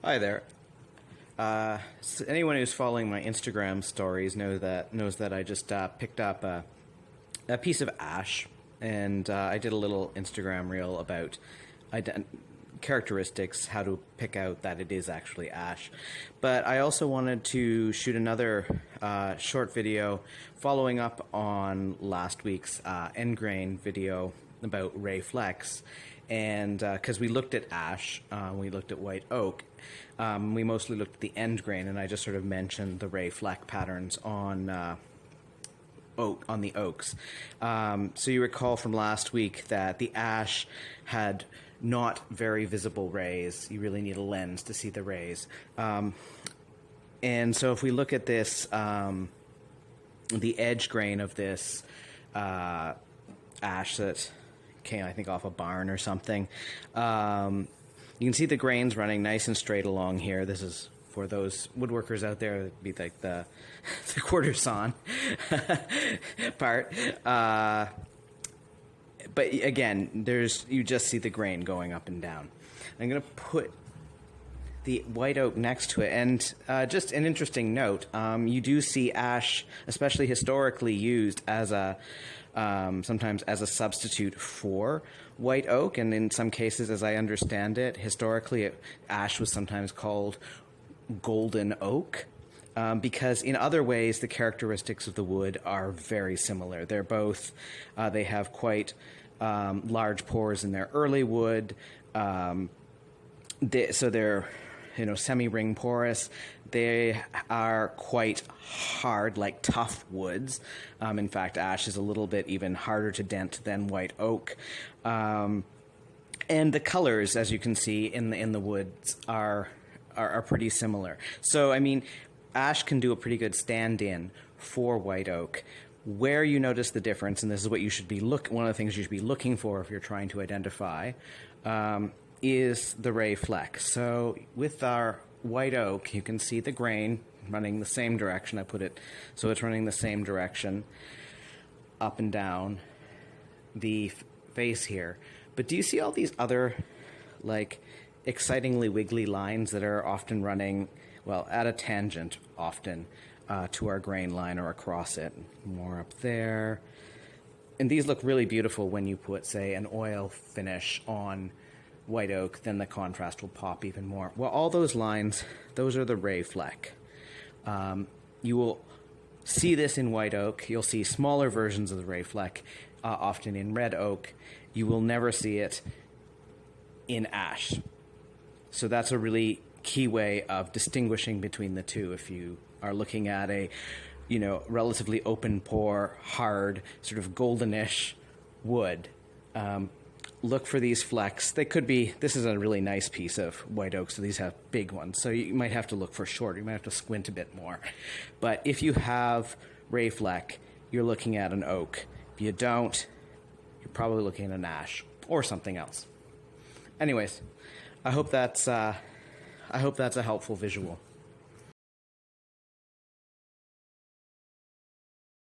Hi there. Anyone who's following my Instagram stories knows that I just picked up a piece of ash, and I did a little Instagram reel about characteristics, how to pick out that it is actually ash. But I also wanted to shoot another short video following up on last week's end grain video about Ray Flecks. And because we looked at ash, we looked at white oak, we mostly looked at the end grain, and I just sort of mentioned the Ray Fleck patterns on the oaks. So you recall from last week that the ash had not very visible rays. You really need a lens to see the rays. And so if we look at this, the edge grain of this ash that came, I think, off a barn or something, you can see the grains running nice and straight along here. This is for those woodworkers out there, it'd be like the quarter sawn part. But again, you just see the grain going up and down. I'm going to put the white oak next to it, and just an interesting note, you do see ash, especially historically, used as sometimes as a substitute for white oak, and in some cases, as I understand it, historically, ash was sometimes called golden oak, because in other ways, the characteristics of the wood are very similar. They're both, they have quite large pores in their early wood, so they're semi-ring porous. They are quite hard, like tough woods. In fact, ash is a little bit even harder to dent than white oak. And the colors, as you can see in the woods, are pretty similar. So, I mean, ash can do a pretty good stand-in for white oak. Where you notice the difference, and this is what you should be one of the things you should be looking for if you're trying to identify, is the Ray Fleck. So with our white oak, you can see the grain running the same direction. I put it so it's running the same direction up and down the face here. But do you see all these other, like, excitingly wiggly lines that are often running, well, at a tangent often to our grain line or across it? More up there. And these look really beautiful when you put, say, an oil finish on white oak. Then the contrast will pop even more. Well, all those lines, those are the Ray Fleck. You will see this in white oak. You'll see smaller versions of the Ray Fleck, often in red oak. You will never see it in ash. So that's a really key way of distinguishing between the two. If you are looking at a, relatively open pore, hard, sort of goldenish wood, look for these flecks. They could be, this is a really nice piece of white oak, so these have big ones. So you might have to look for shorter. You might have to squint a bit more. But if you have Ray Fleck, you're looking at an oak. If you don't, you're probably looking at an ash or something else. Anyways, I hope that's a helpful visual.